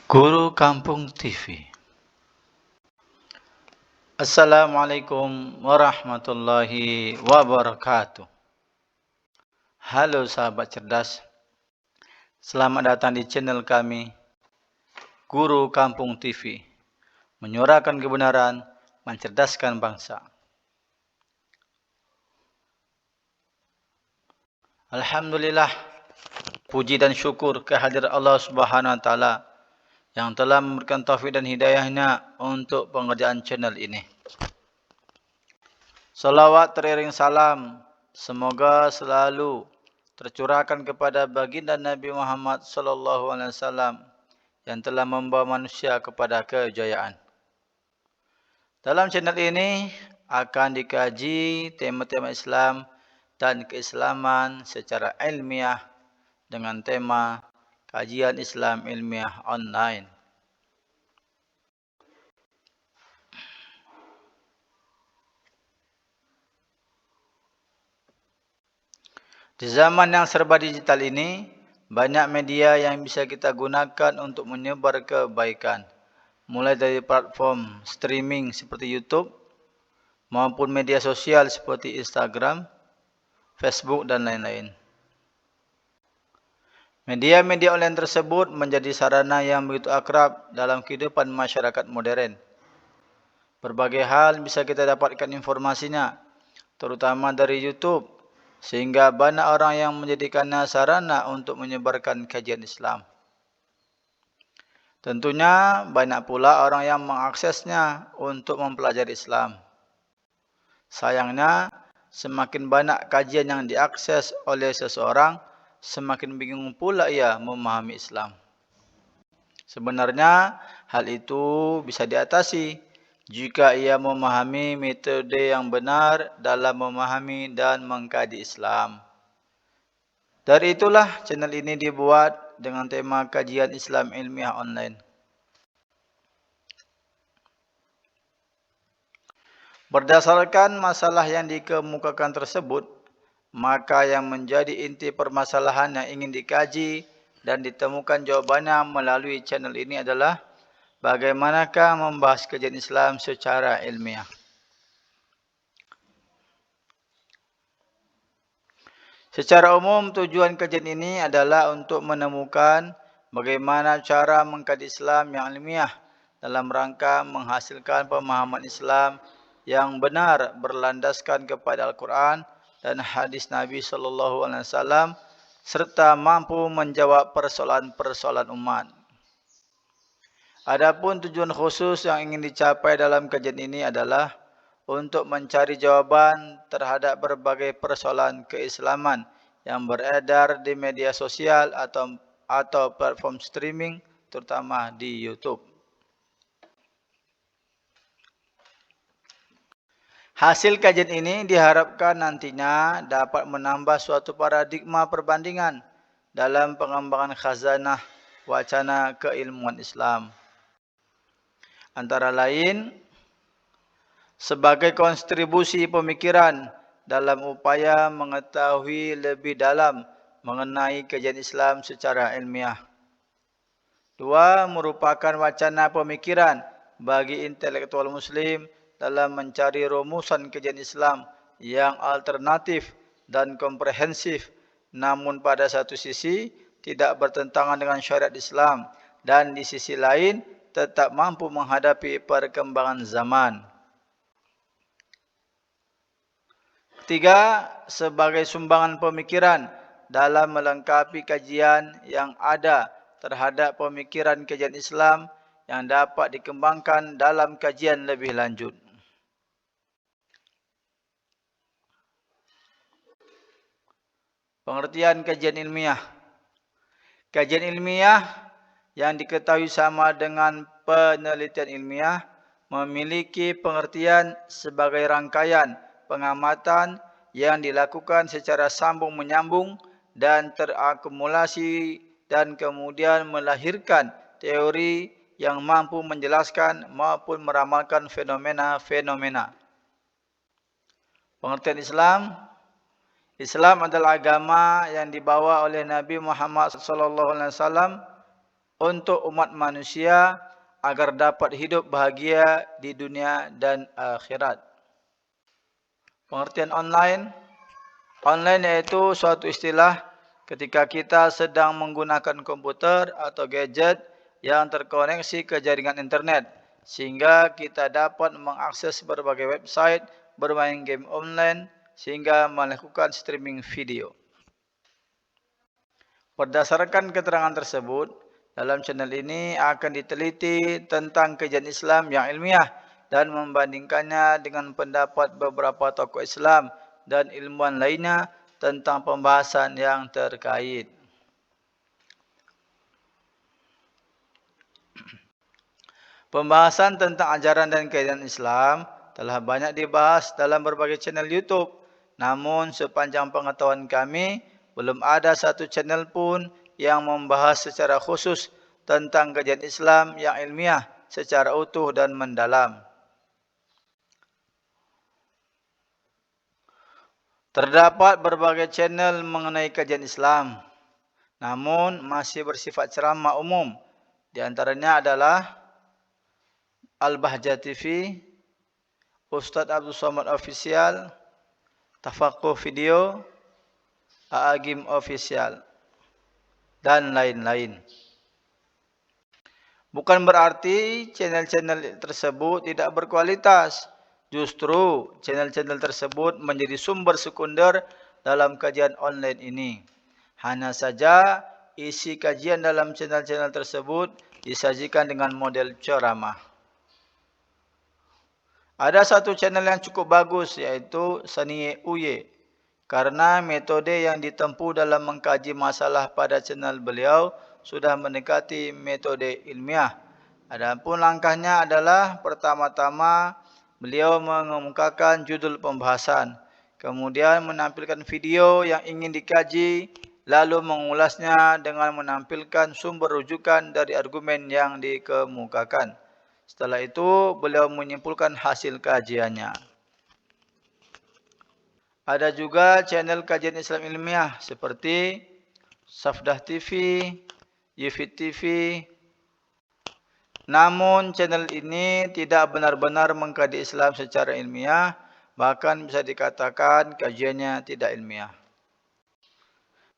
Guru Kampung TV. Assalamualaikum warahmatullahi wabarakatuh. Halo sahabat cerdas, selamat datang di channel kami, Guru Kampung TV, menyuarakan kebenaran, mencerdaskan bangsa. Alhamdulillah, puji dan syukur kehadirat Allah Subhanahu wa taala yang telah memberikan taufik dan hidayahnya untuk pengerjaan channel ini. Salawat teriring salam semoga selalu tercurahkan kepada baginda Nabi Muhammad sallallahu alaihi wasallam yang telah membawa manusia kepada kejayaan. Dalam channel ini akan dikaji tema-tema Islam dan keislaman secara ilmiah dengan tema kajian Islam ilmiah online. Di zaman yang serba digital ini, banyak media yang bisa kita gunakan untuk menyebar kebaikan. Mulai dari platform streaming seperti YouTube, maupun media sosial seperti Instagram, Facebook dan lain-lain. Media-media online tersebut menjadi sarana yang begitu akrab dalam kehidupan masyarakat modern. Berbagai hal bisa kita dapatkan informasinya, terutama dari YouTube, sehingga banyak orang yang menjadikannya sarana untuk menyebarkan kajian Islam. Tentunya banyak pula orang yang mengaksesnya untuk mempelajari Islam. Sayangnya, semakin banyak kajian yang diakses oleh seseorang, semakin bingung pula ia memahami Islam. Sebenarnya, hal itu bisa diatasi jika ia memahami metode yang benar dalam memahami dan mengkaji Islam. Dari itulah channel ini dibuat dengan tema kajian Islam ilmiah online. Berdasarkan masalah yang dikemukakan tersebut, maka yang menjadi inti permasalahan yang ingin dikaji dan ditemukan jawabannya melalui channel ini adalah bagaimanakah membahas kajian Islam secara ilmiah. Secara umum, tujuan kajian ini adalah untuk menemukan bagaimana cara mengkaji Islam yang ilmiah dalam rangka menghasilkan pemahaman Islam yang benar berlandaskan kepada Al-Quran dan hadis Nabi SAW serta mampu menjawab persoalan-persoalan umat. Adapun tujuan khusus yang ingin dicapai dalam kajian ini adalah untuk mencari jawaban terhadap berbagai persoalan keislaman yang beredar di media sosial atau platform streaming, terutama di YouTube. Hasil kajian ini diharapkan nantinya dapat menambah suatu paradigma perbandingan dalam pengembangan khazanah wacana keilmuan Islam. Antara lain, sebagai kontribusi pemikiran dalam upaya mengetahui lebih dalam mengenai kajian Islam secara ilmiah. 2. Merupakan wacana pemikiran bagi intelektual Muslim dalam mencari rumusan kajian Islam yang alternatif dan komprehensif, namun pada satu sisi tidak bertentangan dengan syariat Islam dan di sisi lain tetap mampu menghadapi perkembangan zaman. 3. Sebagai sumbangan pemikiran dalam melengkapi kajian yang ada terhadap pemikiran kajian Islam yang dapat dikembangkan dalam kajian lebih lanjut. Pengertian kajian ilmiah. Kajian ilmiah yang diketahui sama dengan penelitian ilmiah memiliki pengertian sebagai rangkaian pengamatan yang dilakukan secara sambung menyambung dan terakumulasi dan kemudian melahirkan teori yang mampu menjelaskan maupun meramalkan fenomena-fenomena. Pengertian Islam Islam adalah agama yang dibawa oleh Nabi Muhammad SAW untuk umat manusia agar dapat hidup bahagia di dunia dan akhirat. Pengertian online. Online iaitu suatu istilah ketika kita sedang menggunakan komputer atau gadget yang terkoneksi ke jaringan internet, sehingga kita dapat mengakses berbagai website, bermain game online, sehingga melakukan streaming video. Berdasarkan keterangan tersebut, dalam channel ini akan diteliti tentang kajian Islam yang ilmiah dan membandingkannya dengan pendapat beberapa tokoh Islam dan ilmuwan lainnya tentang pembahasan yang terkait. Pembahasan tentang ajaran dan kajian Islam telah banyak dibahas dalam berbagai channel YouTube. Namun sepanjang pengetahuan kami, belum ada satu channel pun yang membahas secara khusus tentang kajian Islam yang ilmiah secara utuh dan mendalam. Terdapat berbagai channel mengenai kajian Islam, namun masih bersifat ceramah umum. Di antaranya adalah Al-Bahjah TV, Ustaz Abdul Somad Official, Tafaqquh Video, Aagim Official, dan lain-lain. Bukan berarti channel-channel tersebut tidak berkualitas. Justru channel-channel tersebut menjadi sumber sekunder dalam kajian online ini. Hanya saja isi kajian dalam channel-channel tersebut disajikan dengan model ceramah. Ada satu channel yang cukup bagus, iaitu Sanie Uye. Karena metode yang ditempuh dalam mengkaji masalah pada channel beliau sudah mendekati metode ilmiah. Adapun langkahnya adalah pertama-tama beliau mengemukakan judul pembahasan, kemudian menampilkan video yang ingin dikaji, lalu mengulasnya dengan menampilkan sumber rujukan dari argumen yang dikemukakan. Setelah itu, beliau menyimpulkan hasil kajiannya. Ada juga channel kajian Islam ilmiah seperti Safdah TV, Yufid TV. Namun channel ini tidak benar-benar mengkaji Islam secara ilmiah, bahkan bisa dikatakan kajiannya tidak ilmiah.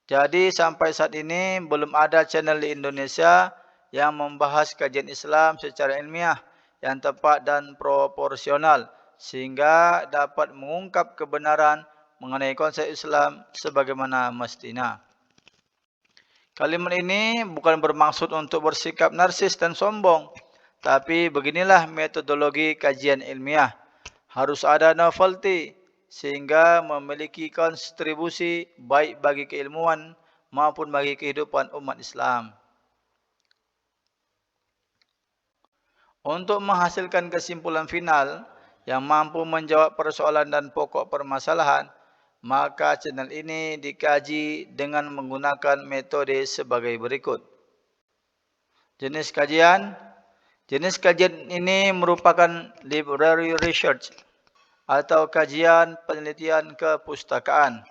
Jadi sampai saat ini belum ada channel di Indonesia yang membahas kajian Islam secara ilmiah yang tepat dan proporsional sehingga dapat mengungkap kebenaran mengenai konsep Islam sebagaimana mestinya. Kalimat ini bukan bermaksud untuk bersikap narsis dan sombong, tapi beginilah metodologi kajian ilmiah. Harus ada novelty sehingga memiliki kontribusi baik bagi keilmuan maupun bagi kehidupan umat Islam. Untuk menghasilkan kesimpulan final yang mampu menjawab persoalan dan pokok permasalahan, maka channel ini dikaji dengan menggunakan metode sebagai berikut. Jenis kajian. Jenis kajian ini merupakan library research atau kajian penelitian kepustakaan.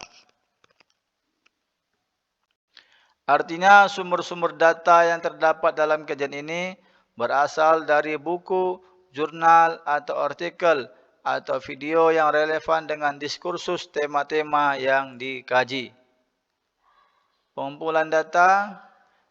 Artinya sumber-sumber data yang terdapat dalam kajian ini berasal dari buku, jurnal atau artikel atau video yang relevan dengan diskursus tema-tema yang dikaji. Pengumpulan data,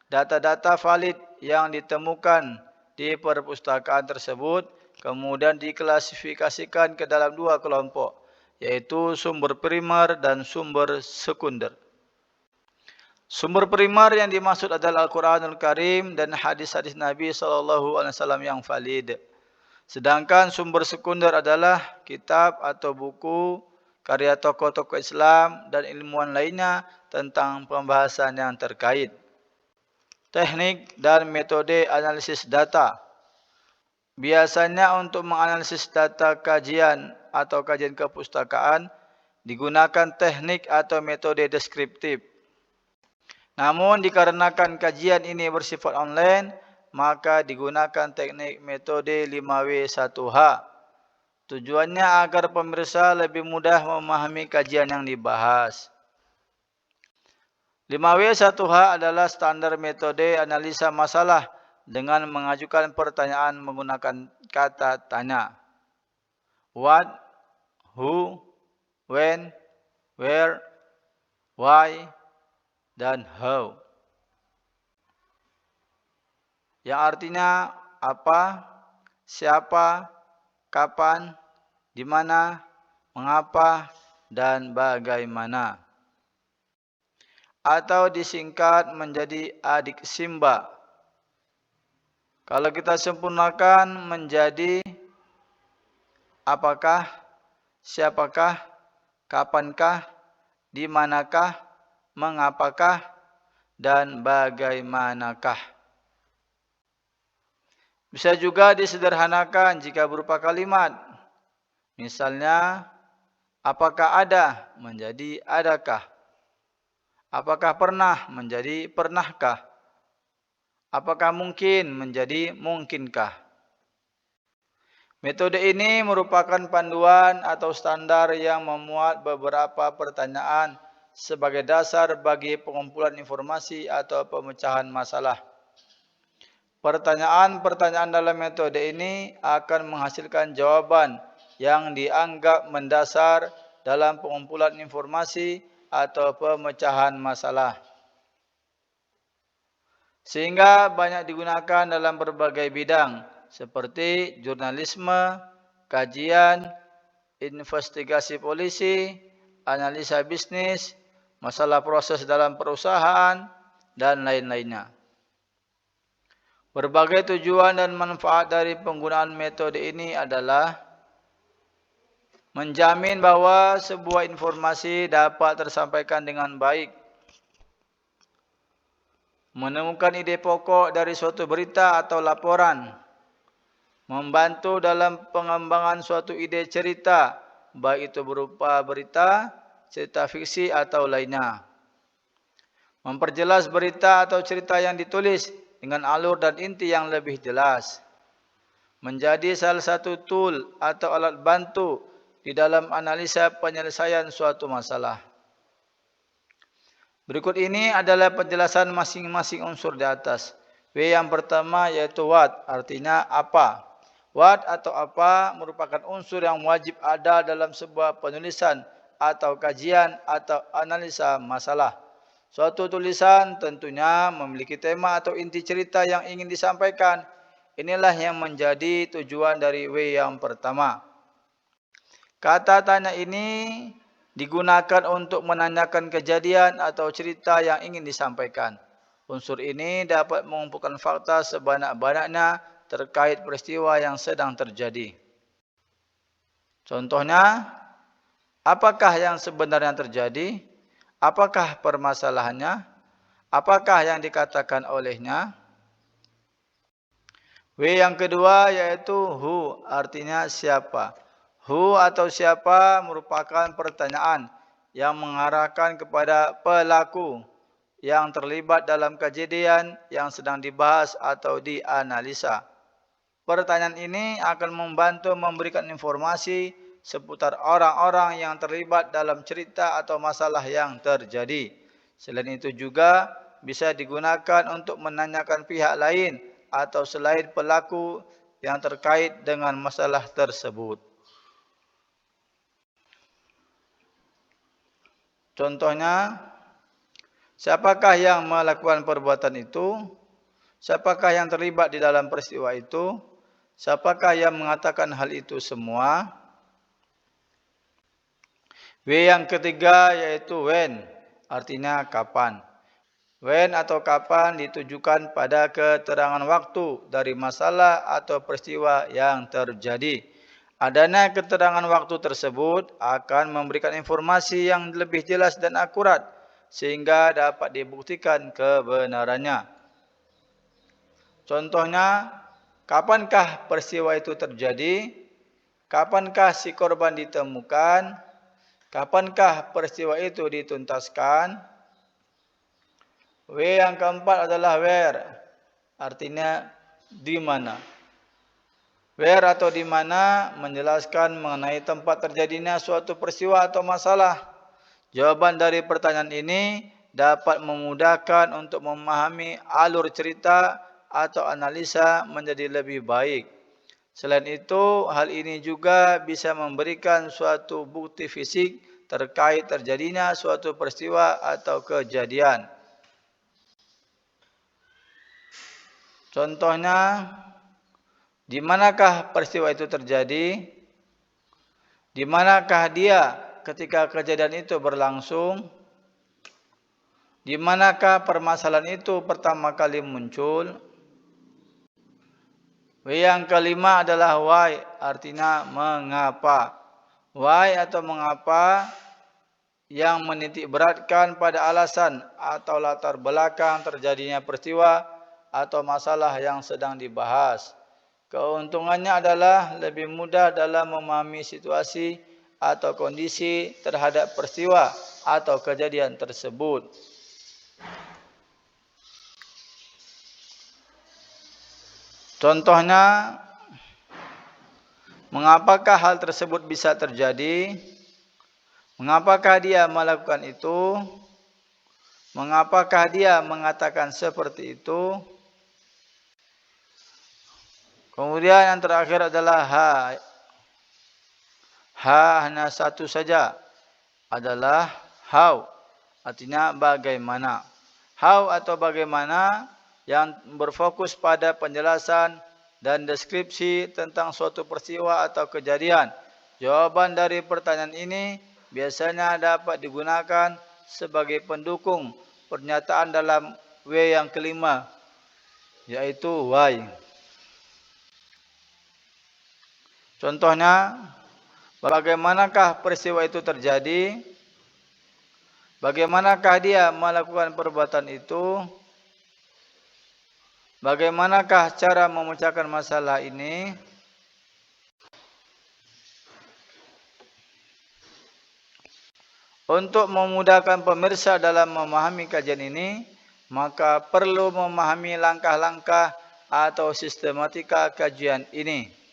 data-data valid yang ditemukan di perpustakaan tersebut kemudian diklasifikasikan ke dalam dua kelompok, yaitu sumber primer dan sumber sekunder. Sumber primer yang dimaksud adalah Al-Quranul Karim dan hadis-hadis Nabi SAW yang valid. Sedangkan sumber sekunder adalah kitab atau buku, karya tokoh-tokoh Islam dan ilmuwan lainnya tentang pembahasan yang terkait. Teknik dan metode analisis data. Biasanya untuk menganalisis data kajian atau kajian kepustakaan digunakan teknik atau metode deskriptif. Namun dikarenakan kajian ini bersifat online, maka digunakan teknik metode 5W1H. Tujuannya agar pemirsa lebih mudah memahami kajian yang dibahas. 5W1H adalah standar metode analisa masalah dengan mengajukan pertanyaan menggunakan kata tanya. What, who, when, where, why, dan how. Yang artinya apa, siapa, kapan, di mana, mengapa, dan bagaimana. Atau disingkat menjadi adik Simba. Kalau kita sempurnakan menjadi apakah, siapakah, kapankah, di manakah, mengapakah, dan bagaimanakah. Bisa juga disederhanakan jika berupa kalimat. Misalnya, apakah ada menjadi adakah? Apakah pernah menjadi pernahkah? Apakah mungkin menjadi mungkinkah? Metode ini merupakan panduan atau standar yang memuat beberapa pertanyaan sebagai dasar bagi pengumpulan informasi atau pemecahan masalah. Pertanyaan-pertanyaan dalam metode ini akan menghasilkan jawaban yang dianggap mendasar dalam pengumpulan informasi atau pemecahan masalah. Sehingga banyak digunakan dalam berbagai bidang seperti jurnalisme, kajian, investigasi polisi, analisa bisnis, masalah proses dalam perusahaan, dan lain-lainnya. Berbagai tujuan dan manfaat dari penggunaan metode ini adalah menjamin bahwa sebuah informasi dapat tersampaikan dengan baik, menemukan ide pokok dari suatu berita atau laporan, membantu dalam pengembangan suatu ide cerita, baik itu berupa berita, cerita fiksi atau lainnya, memperjelas berita atau cerita yang ditulis dengan alur dan inti yang lebih jelas, menjadi salah satu tool atau alat bantu di dalam analisa penyelesaian suatu masalah. Berikut ini adalah penjelasan masing-masing unsur di atas. W yang pertama yaitu what, artinya apa. What atau apa merupakan unsur yang wajib ada dalam sebuah penulisan atau kajian atau analisa masalah. Suatu tulisan tentunya memiliki tema atau inti cerita yang ingin disampaikan. Inilah yang menjadi tujuan dari W yang pertama. Kata tanya ini digunakan untuk menanyakan kejadian atau cerita yang ingin disampaikan. Unsur ini dapat mengumpulkan fakta sebanyak-banyaknya terkait peristiwa yang sedang terjadi. Contohnya, apakah yang sebenarnya terjadi? Apakah permasalahannya? Apakah yang dikatakan olehnya? W yang kedua yaitu who, artinya siapa. Who atau siapa merupakan pertanyaan yang mengarahkan kepada pelaku yang terlibat dalam kejadian yang sedang dibahas atau dianalisa. Pertanyaan ini akan membantu memberikan informasi seputar orang-orang yang terlibat dalam cerita atau masalah yang terjadi. Selain itu juga bisa digunakan untuk menanyakan pihak lain atau selain pelaku yang terkait dengan masalah tersebut. Contohnya, siapakah yang melakukan perbuatan itu? Siapakah yang terlibat di dalam peristiwa itu? Siapakah yang mengatakan hal itu semua? W yang ketiga yaitu when, artinya kapan. When atau kapan ditujukan pada keterangan waktu dari masalah atau peristiwa yang terjadi. Adanya keterangan waktu tersebut akan memberikan informasi yang lebih jelas dan akurat sehingga dapat dibuktikan kebenarannya. Contohnya, kapankah peristiwa itu terjadi? Kapankah si korban ditemukan? Kapankah peristiwa itu dituntaskan? W yang keempat adalah where, artinya di mana. Where atau di mana menjelaskan mengenai tempat terjadinya suatu peristiwa atau masalah. Jawaban dari pertanyaan ini dapat memudahkan untuk memahami alur cerita atau analisa menjadi lebih baik. Selain itu, hal ini juga bisa memberikan suatu bukti fisik terkait terjadinya suatu peristiwa atau kejadian. Contohnya, di manakah peristiwa itu terjadi? Di manakah dia ketika kejadian itu berlangsung? Di manakah permasalahan itu pertama kali muncul? Yang kelima adalah why, artinya mengapa. Why atau mengapa yang menitik beratkan pada alasan atau latar belakang terjadinya peristiwa atau masalah yang sedang dibahas. Keuntungannya adalah lebih mudah dalam memahami situasi atau kondisi terhadap peristiwa atau kejadian tersebut. Contohnya, mengapakah hal tersebut bisa terjadi? Mengapakah dia melakukan itu? Mengapakah dia mengatakan seperti itu? Kemudian yang terakhir adalah ha. Ha hanya satu saja, adalah how, artinya bagaimana. How atau bagaimana yang berfokus pada penjelasan dan deskripsi tentang suatu peristiwa atau kejadian. Jawaban dari pertanyaan ini biasanya dapat digunakan sebagai pendukung pernyataan dalam W yang kelima, yaitu why. Contohnya, bagaimanakah peristiwa itu terjadi? Bagaimanakah dia melakukan perbuatan itu? Bagaimanakah cara memecahkan masalah ini? Untuk memudahkan pemirsa dalam memahami kajian ini, maka perlu memahami langkah-langkah atau sistematika kajian ini.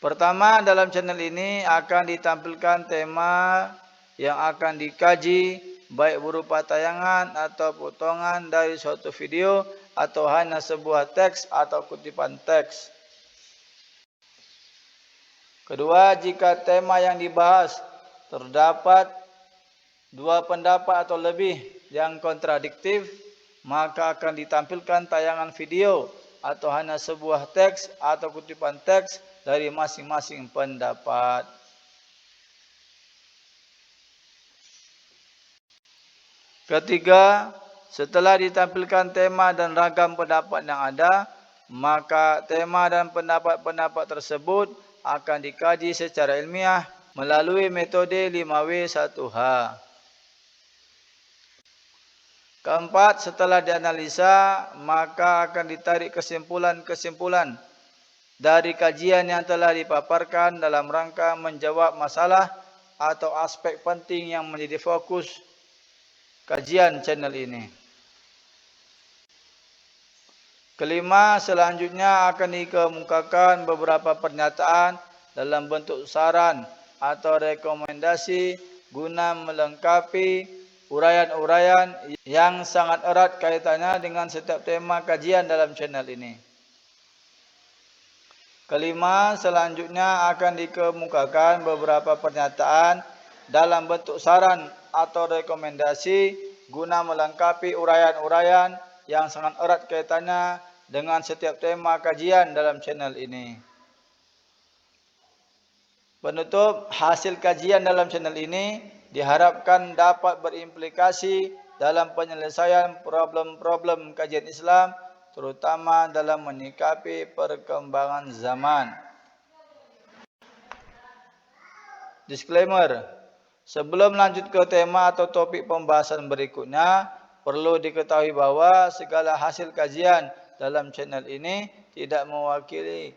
Pertama, dalam channel ini akan ditampilkan tema yang akan dikaji, baik berupa tayangan atau potongan dari suatu video atau hanya sebuah teks atau kutipan teks. Kedua, jika tema yang dibahas terdapat dua pendapat atau lebih yang kontradiktif, maka akan ditampilkan tayangan video atau hanya sebuah teks atau kutipan teks dari masing-masing pendapat. Ketiga, setelah ditampilkan tema dan ragam pendapat yang ada, maka tema dan pendapat-pendapat tersebut akan dikaji secara ilmiah melalui metode 5W1H. Keempat, setelah dianalisa, maka akan ditarik kesimpulan-kesimpulan dari kajian yang telah dipaparkan dalam rangka menjawab masalah atau aspek penting yang menjadi fokus kajian channel ini. Kelima, selanjutnya akan dikemukakan beberapa pernyataan dalam bentuk saran atau rekomendasi guna melengkapi uraian-uraian yang sangat erat kaitannya dengan setiap tema kajian dalam channel ini. Kelima, selanjutnya akan dikemukakan beberapa pernyataan dalam bentuk saran atau rekomendasi guna melengkapi uraian-uraian yang sangat erat kaitannya dengan setiap tema kajian dalam channel ini. Penutup, hasil kajian dalam channel ini diharapkan dapat berimplikasi dalam penyelesaian problem-problem kajian Islam, terutama dalam menyikapi perkembangan zaman. Disclaimer, sebelum lanjut ke tema atau topik pembahasan berikutnya, perlu diketahui bahawa segala hasil kajian dalam channel ini tidak mewakili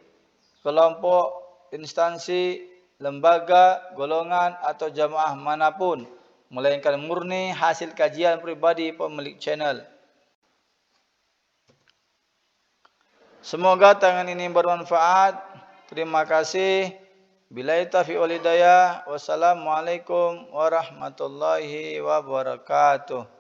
kelompok, instansi, lembaga, golongan atau jamaah manapun, melainkan murni hasil kajian pribadi pemilik channel. Semoga tayangan ini bermanfaat. Terima kasih. Billahi taufiq wal hidayah. Wassalamualaikum warahmatullahi wabarakatuh.